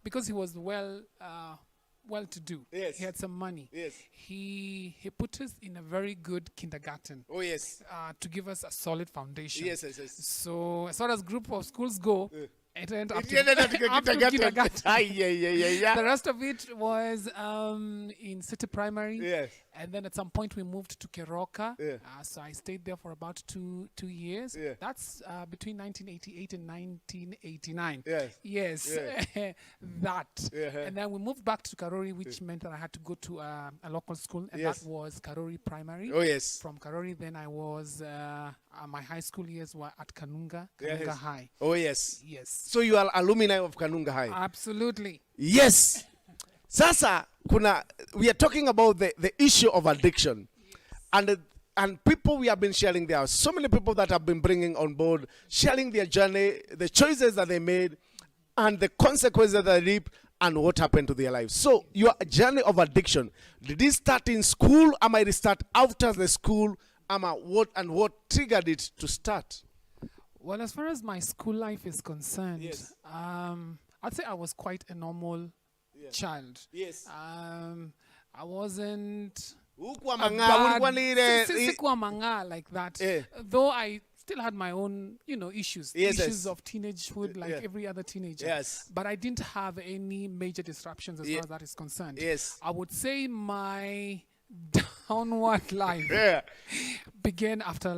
because he was well to do. Yes. He had some money. Yes. He put us in a very good kindergarten Oh, yes. to give us a solid foundation. Yes, yes, yes. So as far as group of schools go, it ended up It ended up to up to kindergarten. Yeah. The rest of it was in City Primary. Yes. And then at some point we moved to Keroka. Yeah. So I stayed there for about two years. Yeah. That's between 1988 and 1989. Yes. Yes. Yeah. That. Yeah. And then we moved back to Karori, which meant that I had to go to a local school, and Yes. that was Karori Primary. Oh, yes. From Karori, then I was my high school years were at Kanunga Yes. High. Oh, yes. Yes. So you are alumni of Kanunga High. Absolutely. Yes. Sasa we are talking about the issue of addiction. And people we have been sharing, there are so many people that have been bringing on board, sharing their journey, the choices that they made, and the consequences that they reap, and what happened to their lives. So your journey of addiction, did it start in school? Am I start after the school? What triggered it to start? Well, as far as my school life is concerned, Yes. I'd say I was quite a normal child. Yes. I wasn't Ulikuwa a mang'aa, ulikuwa ni ile- sikuwa mang'aa like that. Eh. Though I still had my own, issues. Yes, Issues yes. of teenagehood like Yeah. every other teenager. Yes. But I didn't have any major disruptions as Yeah. far as that is concerned. Yes. I would say my downward life Yeah. began after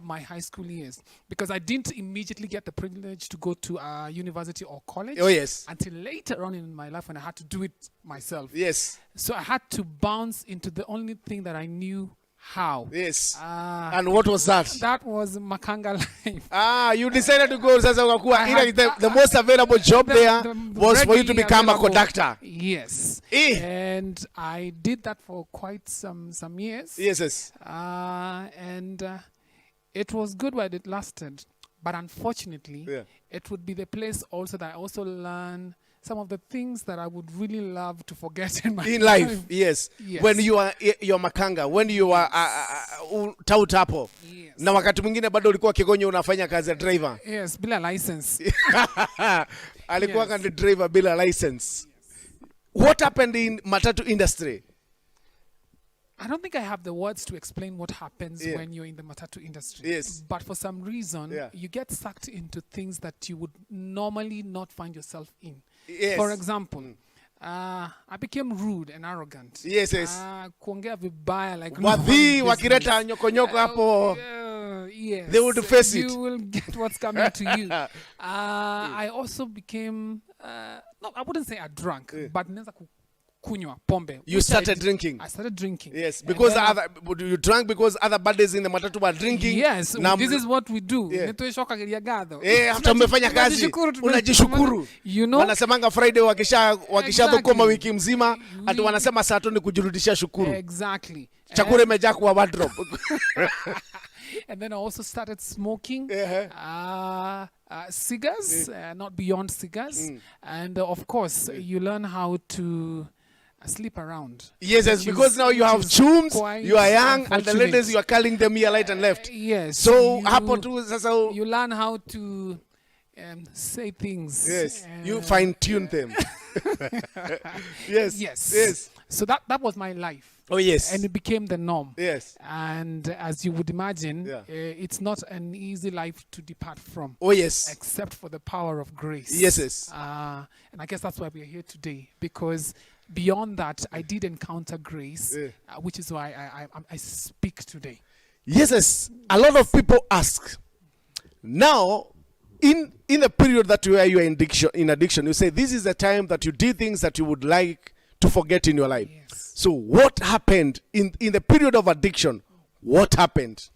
my high school years, because I didn't immediately get the privilege to go to a university or college. Oh, yes. Until later on in my life when I had to do it myself. Yes. So I had to bounce into the only thing that I knew how. Yes. Uh, And what was that? That was Makanga life. You decided to go sasa ukakuwa I ile had- the most available job there was for you to readily become a available. conductor. Yes. Eh. And I did that for quite some years. Yes, yes. And it was good while it lasted. But unfortunately, Yeah. it would be the place also that I also learned some of the things that I would really love to forget in my In life, yes. Yes. When you are your makanga, when you are tout hapo. Yes. Na wakati mwingine bado ulikuwa Kigonyo unafanya kazi ya driver. Yes, bila license. Alikuwa Yes. kandi driver bila license. What happened in matatu industry? I don't think I have the words to explain what happens Yeah. when you're in the matatu industry. Yes. But for some reason, Yeah. you get sucked into things that you would normally not find yourself in. Yes. For example, I became rude and arrogant. Yes, yes. Kuongea vibaya like Wadhi no wakileta business. nyokonyoko hapo. Yes. They would face it. You will get what's coming to you. I also became, no, I wouldn't say a drunk, but naweza kunywa pombe. You which started drinking. I started drinking. Yes, And because then you drank because other buddies in the matatu were drinking. Yes, Na- this is what we do. Yeah. Nitoeshoka gado. After umefanya kazi unajishukuru. You know? Wanasemanga Friday wakisha Exactly. dhukoma wiki mzima ati wanasema saa tu ni kujirudishia shukuru. Exactly. Chakula imejaa kwa wardrobe. And then I also started smoking Uh-huh. cigars, not beyond cigars. And of course, you learn how to sleep around. Yes, yes, Which because is- now you which have is chums, quite you are young, and the unfortunate. ladies you are calling them here right and left. Yes. So you- hapo tu sasa you learn how to say things. yes, you fine tune them. Yes. Yes. Yes. So that was my life. Oh yes. And it became the norm. Yes. And as you would imagine, Yeah. it's not an easy life to depart from, Oh yes. except for the power of grace. Yes, yes. And I guess that's why we're here today, because beyond that, I did encounter grace, Yeah. which is why I speak today. Yes, yes. A lot of people ask. Now, in the period that you are in addiction, you say this is the time that you did things that you would like to forget in your life. Yes. So what happened in the period of addiction? What happened?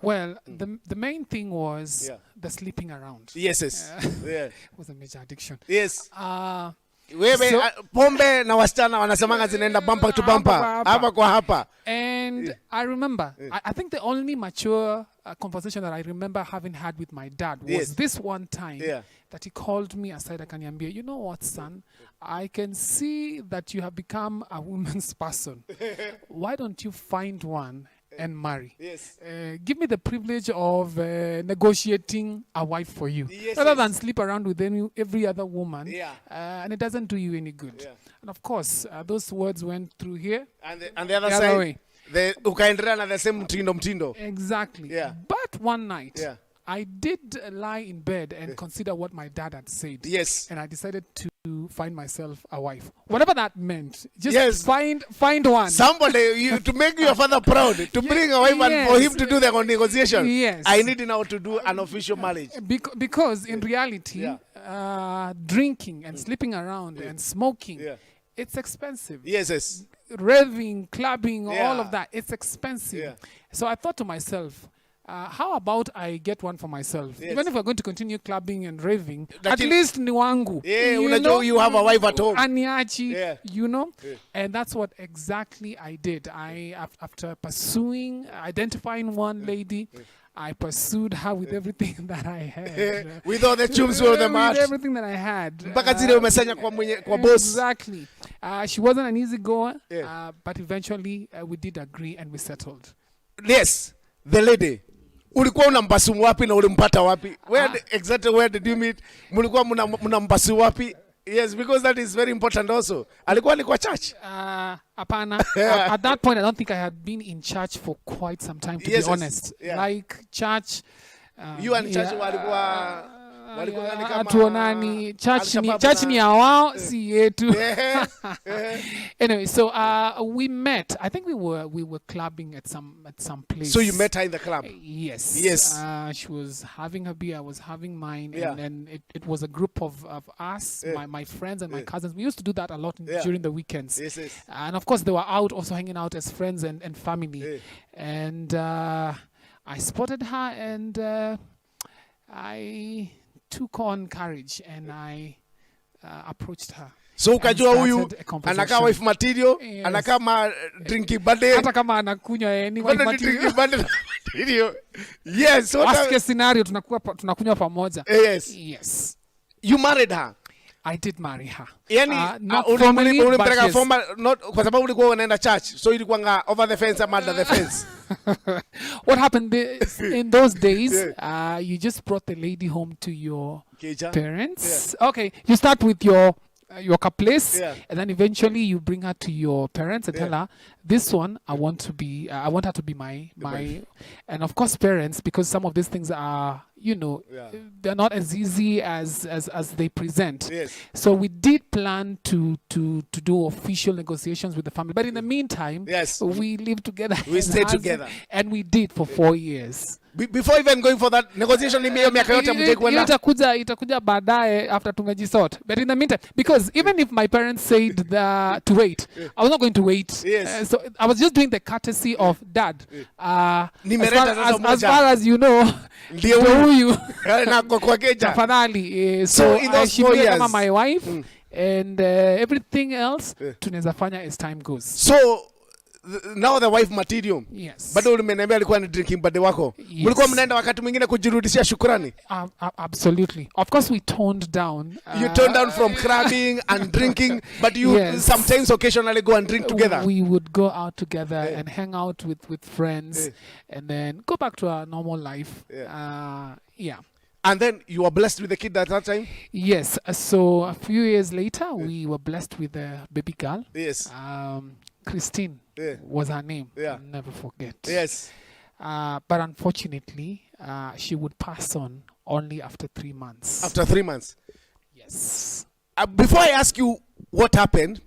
Well, the main thing was Yeah. the sleeping around. Yes, yes. Yeah. It was a major addiction. Yes. So- Pombe na wasichana wanasemanga zinaenda bumper to bumper. Hapa. Hapa kwa hapa. And I remember, I think the only mature conversation that I remember having had with my dad was Yes. this one time Yeah. that he called me aside akaniambia, you know what, son, I can see that you have become a woman's person. Why don't you find one and marry. Yes. Give me the privilege of negotiating a wife for you, Yes, rather yes. than sleep around with every other woman. Yeah. And it doesn't do you any good. Yeah. And of course, those words went through here. And the other The other side, way. ukaendelea na the same mtindo. Exactly. Yeah. But one night, Yeah. I did lie in bed and consider what my dad had said. Yes. And I decided to find myself a wife. Whatever that meant. Just Yes. find one. Somebody, to make your father proud, to bring a wife and for him to do the negotiation. Yes. I need now to do an official marriage. Because in reality, Yeah. drinking and sleeping around and smoking, Yeah. it's expensive. Yes, yes. Raving, clubbing, all Yeah. of that, it's expensive. Yeah. So I thought to myself, how about I get one for myself? Yes. Even if we're going to continue clubbing and raving, at Lakini- least ni wangu. Yeah, unajua you have a wife at home. Aniachi, Yeah. you know? Yeah. And that's what exactly I did. After pursuing, identifying one lady, I pursued her with everything that I had. With all the chums with the With mat. everything that I had. Mpaka zile umesanya kwa boss. Exactly. She wasn't an easy goer, Yeah. but eventually we did agree and we settled. Yes, the lady. Ulikuwa unampasumu wapi na ulimpata wapi? Exactly where did you meet? Mulikuwa mnampasumu wapi? Yes, because that is very important also. Alikuwa ni kwa church? Apana. At that point, I don't think I had been in church for quite some time, to Yes, be yes. honest. Yeah. Like church. You and church walikuwa ni kama hatuonani. Al-Shabaab Church na- ni ya wao, si yetu. Yeah. Anyway, so we met. I think we were clubbing at some place. So you met her in the club? Yes. Yes. She was having her beer, I was having mine, Yeah. and then it was a group of us, Yeah. my friends and my cousins. We used to do that a lot Yeah. during the weekends. Yes, yes. And of course, they were out also hanging out as friends and family. Yeah. And I spotted her, and I took on courage and I approached her. So ukajua And huyu started a conversation. anakaa wife material, Yes. anakaa ma drinking buddy. Hata kama anakunywa ni Bado ni drinking buddy na material. Yes, so worst case scenario tunakunywa pamoja. yes. Yes. You married her. I did marry her. Yani not formally, but ulimpeleka yes. formal, not kwa sababu ulikuwa unaenda church. So ilikuwa nga over the fence ama under the fence. What happened in those days, Yeah. you just brought the lady home to your Keja. parents. Okay, you start with your place, Yeah. and then eventually you bring her to your parents and Yeah. tell her, this one I want her to be my and of course parents, because some of these things are, Yeah. they're not as easy as they present. Yes. So we did plan to do official negotiations with the family, but in the meantime, Yes. we lived together. We as stayed husband, together. and we did for 4 years. Before even going for that negotiation, hiyo miaka yote mjai kwenda. Itakuja baadaye after tumejisort. But in the meantime, because even if my parents said to wait, I was not going to wait. Yes. So I was just doing the courtesy of dad. Nimeleta sasa As moja. far as you know, Ndio ndio huyu. Na kwa keja. Tafadhali. So in those she 4 became years- my wife, and everything else tunaweza fanya as time goes. So now the wife material. Yes. Bado umeniambia alikuwa ni drinking buddy wako. Yes. Mlikuwa mnaenda wakati mwingine kujirudishia shukrani. Absolutely. Of course, we toned down. You turned down from clubbing and drinking, but you Yes. sometimes occasionally go and drink together. We would go out together and hang out with friends, and then go back to our normal life. Yeah. And then you were blessed with the kid at that time? Yes. So a few years later, we were blessed with a baby girl. Yes. Christine was her name. Yeah. I'll never forget. Yes. But unfortunately, she would pass on only after 3 months. After 3 months. Yes. Before I ask you what happened,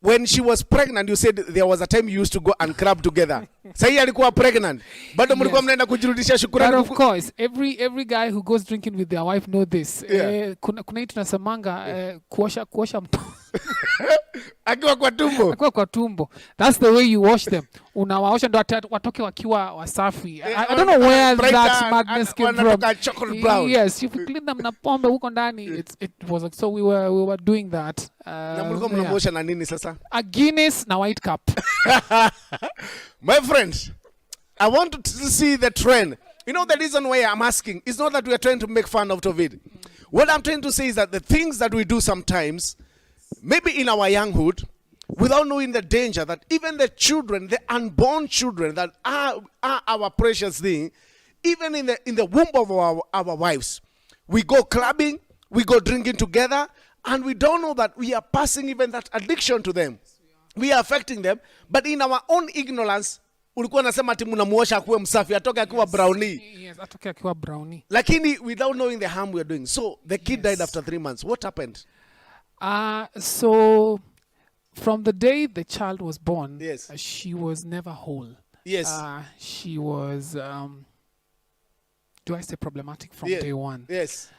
when she was pregnant, you said there was a time you used to go and club together. Sahi alikuwa pregnant. Bado mlikuwa mnaenda kujirudishia But shukrani. of course, every guy who goes drinking with their wife know this. Yeah. Kuna hii tunasemanga kuosha mtoto Akiwa kwa tumbo. akiwa kwa tumbo. That's the way you wash them. Unawaosha ndo watoke wakiwa wasafi. I don't know where that madness came from. Wanatoka chocolate brown. Yes, you clean them na pombe huko ndani. It was like, so we were doing that. Na mlikuwa mnamuosha na nini sasa? A Guinness na White Cup. My friends, I want to see the trend. You know, the reason why I'm asking is not that we are trying to make fun out of it. What I'm trying to say is that the things that we do sometimes, maybe in our younghood, without knowing the danger that even the children, the unborn children that are our precious thing, even in the womb of our wives, we go clubbing, we go drinking together, and we don't know that we are passing even that addiction to them. We are affecting them, but in our own ignorance, ulikuwa nasema ati mnamuosha akuwe msafi, atoke akiwa brownie. Yes, atoke akiwa brownie. Lakini without knowing the harm we are doing. So the kid died after 3 months. What happened? So from the day the child was born, Yes. She was never whole. Yes. She was, do I say problematic from Yeah. day one? Yes.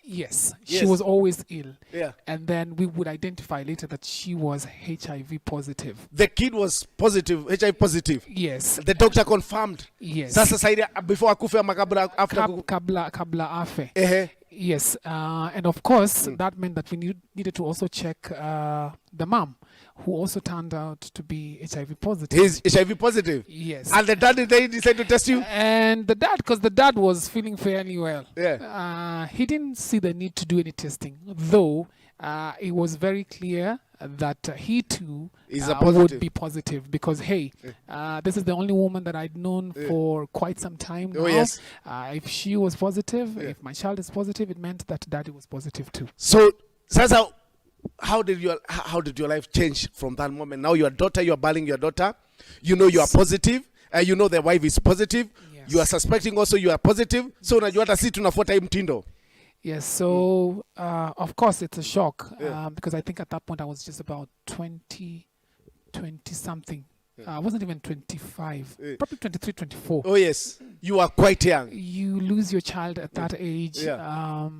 Yes, Yes. she was always ill. Yeah. And then we would identify later that she was HIV positive. The kid was positive, HIV positive. Yes. The doctor confirmed. Yes. Sasa saidi before akufe ama after Kabla afe. Ehe. Yes. And of course, that meant that we needed to also check the mom, who also turned out to be HIV positive. He's HIV positive. Yes. And the dad, they decided to test you? And the dad, because the dad was feeling fairly well. Yeah. He didn't see the need to do any testing, though it was very clear that he too Is a positive. would be positive because, hey, this is the only woman that I'd known for quite some time now. Oh, yes. If she was positive, if my child is positive, it meant that daddy was positive too. So, Sasa, how did your life change from that moment? Now your daughter, you are battling your daughter. You know you are positive. You know the wife is positive. Yes. You are suspecting also you are positive. So unajua hata si tunafuata hii mtindo. Yes, so of course it's a shock Yeah. because I think at that point I was just about 20 something. I wasn't even 25, probably 23, 24. Oh yes, you are quite young. You lose your child at that age. Yeah.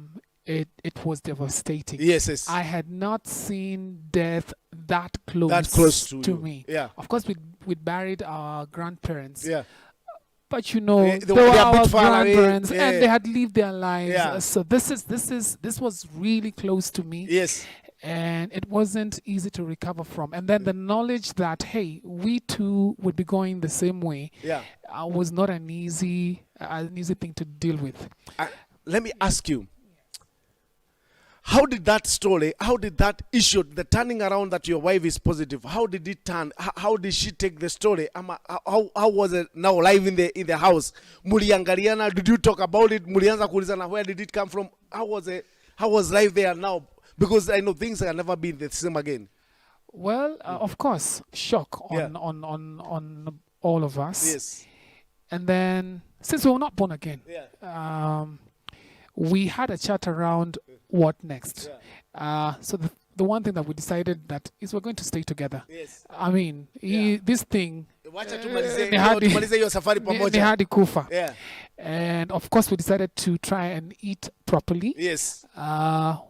It was devastating. Yes, yes. I had not seen death that close, to you. me. Yeah. Of course, we'd buried our grandparents. Yeah. But you know, They they were were a our bit far away. grandparents, Yeah. and they had lived their lives. Yeah. So this was really close to me. Yes. And it wasn't easy to recover from. And then the knowledge that, hey, we too would be going the same way, Yeah. was not an easy thing to deal with. Let me ask you. How did that issue, the turning around that your wife is positive, how did it turn? How did she take the story? How was it now live in the house? Muliangaliana, did you talk about it? Mulianza kuulizana, where did it come from? How was life there now? Because I know things have never been the same again. Well, of course, shock on all of us. Yes. And then, since we were not born again, Yeah. we had a chat around what next. So the one thing that we decided that is we're going to stay together. Yes. I mean, this thing, Wacha tumalize hiyo safari ni pamoja. hadi kufa. Yeah. And of course, we decided to try and eat properly, Yes.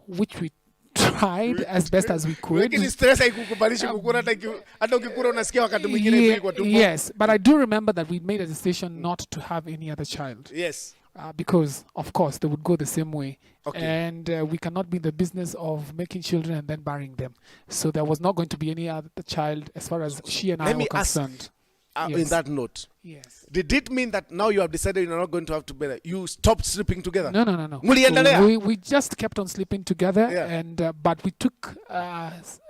which we tried as best as we could. Lakini stress haikukubalishi kukula hata ukikula unasikia wakati mwingine hivi kwa tumbo. Yes, but I do remember that we made a decision not to have any other child. Yes. Because, of course, they would go the same way. Okay. And we cannot be in the business of making children and then burying them. So there was not going to be any other child as far as she and I were concerned. In Yes. that note, Yes. did it mean that now you have decided you're not going to have to bear? You stopped sleeping together? No. Muliendelea? We just kept on sleeping together, Yeah. and but we took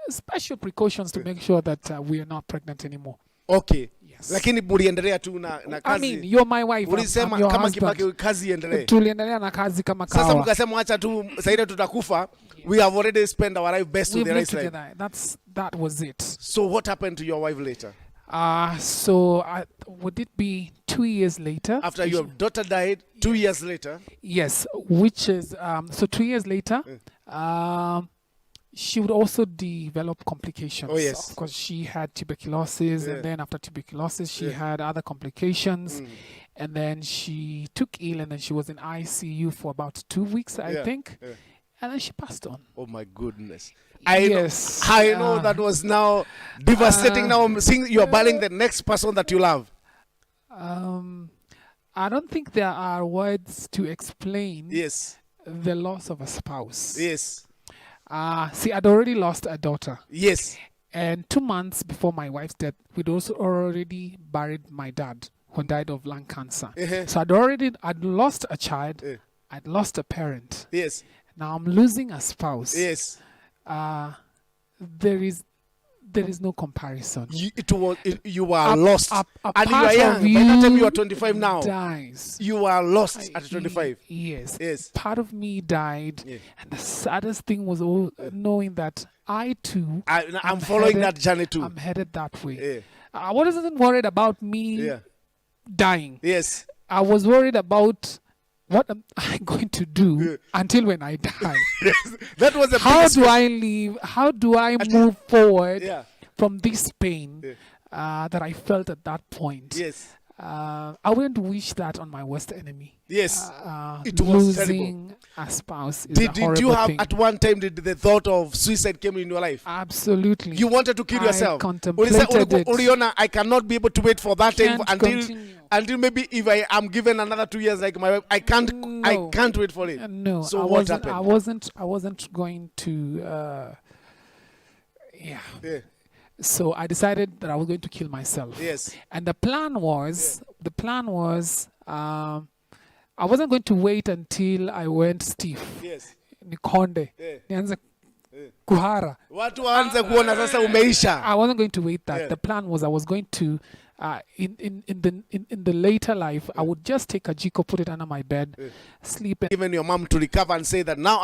special precautions to make sure that we are not pregnant anymore. Okay. Yes. Lakini muliendelea tu na I kazi. mean, you're my wife. I'm Ulisema your kama husband. Kibaki kazi iendelee. Tuliendelea na kazi kama Sasa kawa. mkasema acha tu saida tutakufa. We have already spent our life best We with the lived right life. together. That was it. So what happened to your wife later? So would it be 2 years later? After your daughter died, 2 years later. Yes, which is so 2 years later. She would also develop complications. Oh, yes. Of course, she had tuberculosis, Yeah. and then after tuberculosis, she Yeah. had other complications, and then she took ill, and then she was in ICU for about 2 weeks, I Yeah. think, Yeah. and then she passed on. Oh my goodness. Yes. I know that was now devastating. Now I'm seeing you're battling the next person that you love. I don't think there are words to explain Yes. the loss of a spouse. Yes. See, I'd already lost a daughter. Yes. And 2 months before my wife's death, we'd also already buried my dad, who died of lung cancer. So I'd lost a child, I'd lost a parent. Yes. Now I'm losing a spouse. Yes. there is no comparison. You were lost. A And you part are young. of By that time, you you are 25 now. dies. You are lost at 25. Yes. Yes. Part of me died. Yeah. And the saddest thing was knowing that I too I'm am following headed- that journey too. I'm headed that way. Yeah. I wasn't worried about me Yeah. dying. Yes. I was worried about what am I going to do Yeah. until when I die. That was the How biggest do I live? How do I move forward Yeah. from this pain Yeah. that I felt at that point? Yes. I wouldn't wish that on my worst enemy. Yes. It was Losing a spouse is a Did horrible you have thing. at one time did the thought of suicide came in your life? Absolutely. You wanted to kill I yourself. contemplated it. Uriona, I cannot be able to wait for that time Can't until continue. maybe if I am given another 2 years like my wife, I can't No. wait for it. No, So I what wasn't. happened? I wasn't going to. Yeah. So I decided that I was going to kill myself. Yes. And the plan was, I wasn't going to wait until I went stiff. Yes. Nikonde. Yeah. Nianze kuhara. Watu waanze kuona sasa umeisha. I wasn't going to wait that. Yeah. The plan was I was going to, in the later life, I would just take a jiko, put it under my bed, sleep. Even your mom to recover and say that now